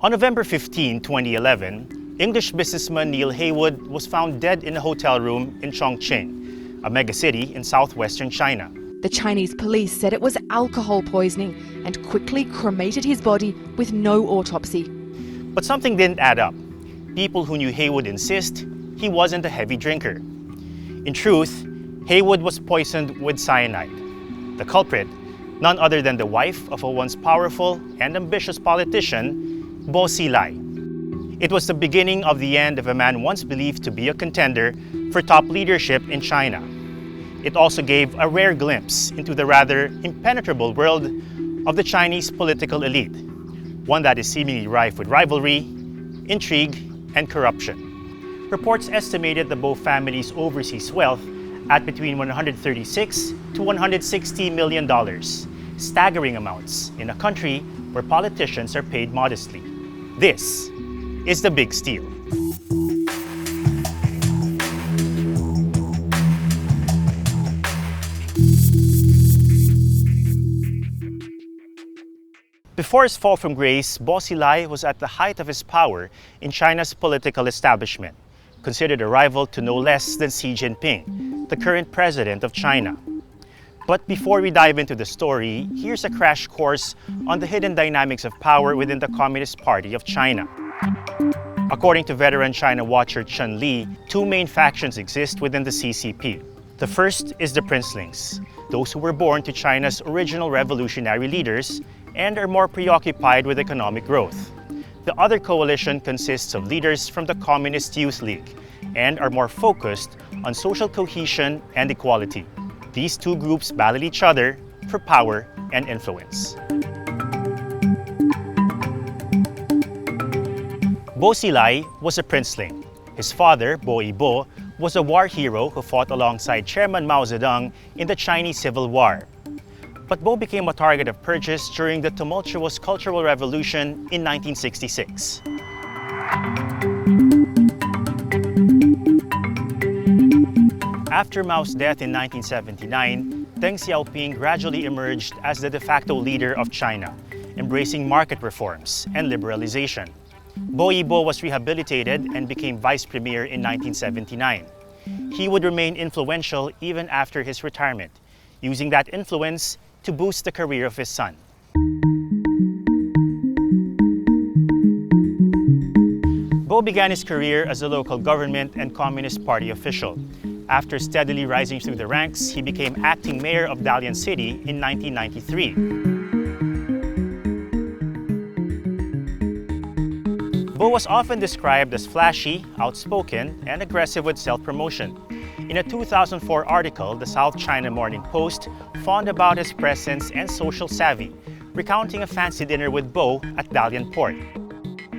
On November 15, 2011, English businessman Neil Haywood was found dead in a hotel room in Chongqing, a megacity in southwestern China. The Chinese police said it was alcohol poisoning and quickly cremated his body with no autopsy. But something didn't add up. People who knew Haywood insist he wasn't a heavy drinker. In truth, Haywood was poisoned with cyanide. The culprit, none other than the wife of a once powerful and ambitious politician, Beau Xilai. It was the beginning of the end of a man once believed to be a contender for top leadership in China. It also gave a rare glimpse into the rather impenetrable world of the Chinese political elite, one that is seemingly rife with rivalry, intrigue, and corruption. Reports estimated the Beau family's overseas wealth at between $136 to $160 million, staggering amounts in a country where politicians are paid modestly. This is the big steal. Before his fall from grace, Beau Xilai was at the height of his power in China's political establishment, considered a rival to no less than Xi Jinping, the current president of China. But before we dive into the story, here's a crash course on the hidden dynamics of power within the Communist Party of China. According to veteran China watcher Chun Li, two main factions exist within the CCP. The first is the princelings, those who were born to China's original revolutionary leaders and are more preoccupied with economic growth. The other coalition consists of leaders from the Communist Youth League and are more focused on social cohesion and equality. These two groups battle each other for power and influence. Beau Xilai was a princeling. His father, Beau, was a war hero who fought alongside Chairman Mao Zedong in the Chinese Civil War. But Beau became a target of purchase during the tumultuous Cultural Revolution in 1966. After Mao's death in 1979, Deng Xiaoping gradually emerged as the de facto leader of China, embracing market reforms and liberalization. Beau was rehabilitated and became vice premier in 1979. He would remain influential even after his retirement, using that influence to boost the career of his son. Beau began his career as a local government and Communist Party official. After steadily rising through the ranks, he became acting mayor of Dalian City in 1993. Beau was often described as flashy, outspoken, and aggressive with self-promotion. In a 2004 article, the South China Morning Post fawned about his presence and social savvy, recounting a fancy dinner with Beau at Dalian Port.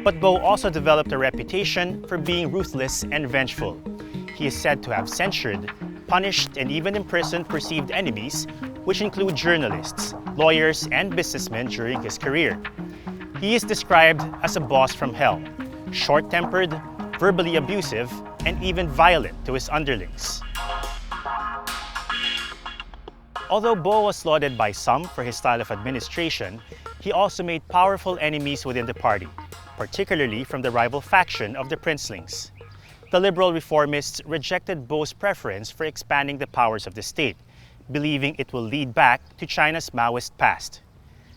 But Beau also developed a reputation for being ruthless and vengeful. He is said to have censured, punished, and even imprisoned perceived enemies, which include journalists, lawyers, and businessmen during his career. He is described as a boss from hell, short-tempered, verbally abusive, and even violent to his underlings. Although Beau was lauded by some for his style of administration, he also made powerful enemies within the party, particularly from the rival faction of the princelings. The liberal reformists rejected Beau's preference for expanding the powers of the state, believing it will lead back to China's Maoist past.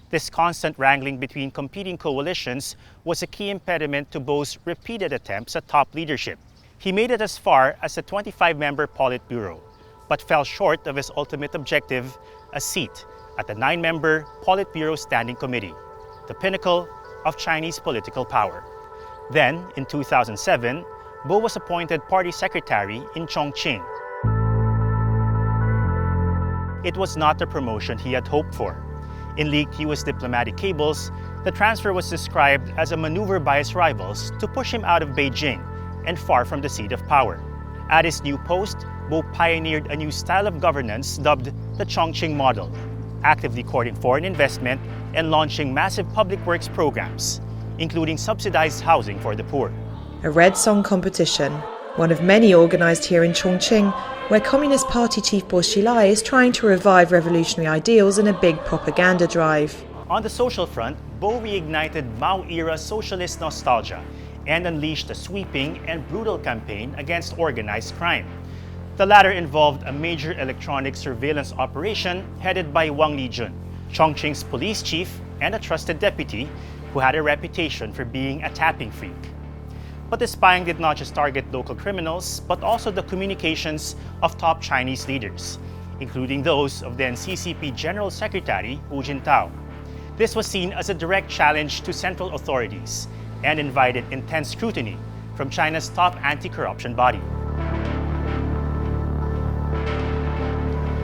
This constant wrangling between competing coalitions was a key impediment to Beau's repeated attempts at top leadership. He made it as far as the 25-member Politburo, but fell short of his ultimate objective, a seat at the 9-member Politburo Standing Committee, the pinnacle of Chinese political power. Then, in 2007, Beau was appointed party secretary in Chongqing. It was not the promotion he had hoped for. In leaked US diplomatic cables, the transfer was described as a maneuver by his rivals to push him out of Beijing and far from the seat of power. At his new post, Beau pioneered a new style of governance dubbed the Chongqing Model, actively courting foreign investment and launching massive public works programs, including subsidized housing for the poor. A red song competition, one of many organised here in Chongqing, where Communist Party chief Beau Xilai is trying to revive revolutionary ideals in a big propaganda drive. On the social front, Beau reignited Mao-era socialist nostalgia and unleashed a sweeping and brutal campaign against organized crime. The latter involved a major electronic surveillance operation headed by Wang Lijun, Chongqing's police chief and a trusted deputy who had a reputation for being a tapping freak. But the spying did not just target local criminals, but also the communications of top Chinese leaders, including those of then CCP General Secretary Hu Jintao. This was seen as a direct challenge to central authorities and invited intense scrutiny from China's top anti-corruption body.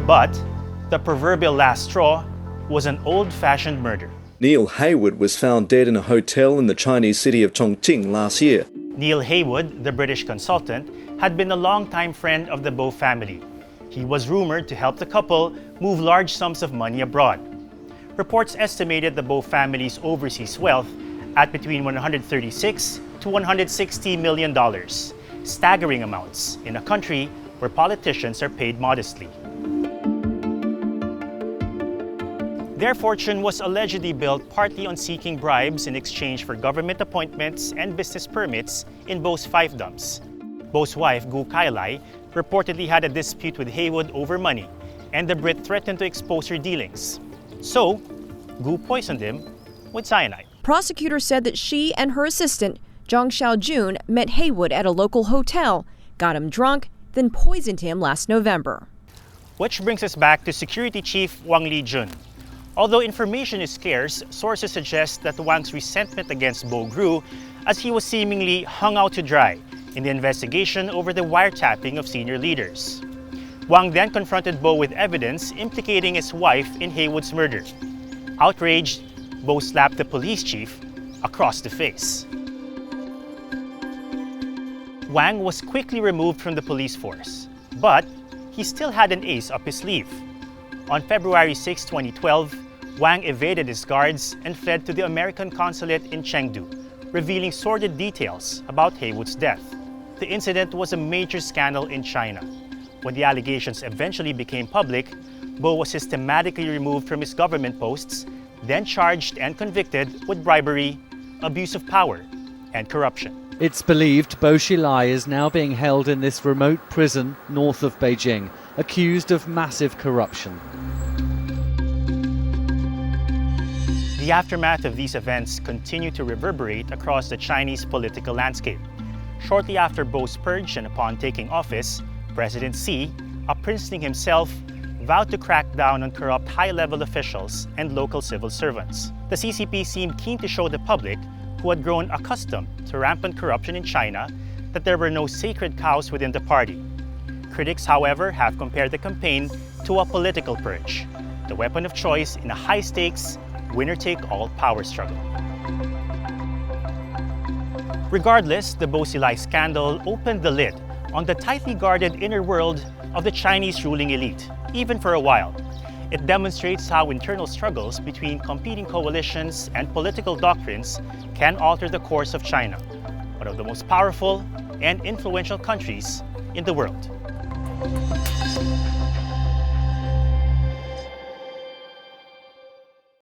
But the proverbial last straw was an old-fashioned murder. Neil Haywood was found dead in a hotel in the Chinese city of Chongqing last year. Neil Haywood, the British consultant, had been a longtime friend of the Beau family. He was rumored to help the couple move large sums of money abroad. Reports estimated the Beau family's overseas wealth at between $136 to $160 million, staggering amounts in a country where politicians are paid modestly. Their fortune was allegedly built partly on seeking bribes in exchange for government appointments and business permits in Beau's fiefdoms. Beau's wife, Xilai, reportedly had a dispute with Haywood over money, and the Brit threatened to expose her dealings. So, Gu poisoned him with cyanide. Prosecutors said that she and her assistant, Zhang Xiaojun, met Haywood at a local hotel, got him drunk, then poisoned him last November. Which brings us back to Security Chief Wang Lijun. Although information is scarce, sources suggest that Wang's resentment against Beau grew as he was seemingly hung out to dry in the investigation over the wiretapping of senior leaders. Wang then confronted Beau with evidence implicating his wife in Haywood's murder. Outraged, Beau slapped the police chief across the face. Wang was quickly removed from the police force, but he still had an ace up his sleeve. On February 6, 2012, Wang evaded his guards and fled to the American consulate in Chengdu, revealing sordid details about Haywood's death. The incident was a major scandal in China. When the allegations eventually became public, Beau was systematically removed from his government posts, then charged and convicted with bribery, abuse of power, and corruption. It's believed Beau Xilai is now being held in this remote prison north of Beijing, accused of massive corruption. The aftermath of these events continued to reverberate across the Chinese political landscape. Shortly after Beau's purge and upon taking office, President Xi, a princeling himself, vowed to crack down on corrupt high-level officials and local civil servants. The CCP seemed keen to show the public, who had grown accustomed to rampant corruption in China, that there were no sacred cows within the party. Critics, however, have compared the campaign to a political purge, the weapon of choice in a high-stakes, winner-take-all power struggle. Regardless, the Beau Xilai scandal opened the lid on the tightly guarded inner world of the Chinese ruling elite, even for a while. It demonstrates how internal struggles between competing coalitions and political doctrines can alter the course of China, one of the most powerful and influential countries in the world.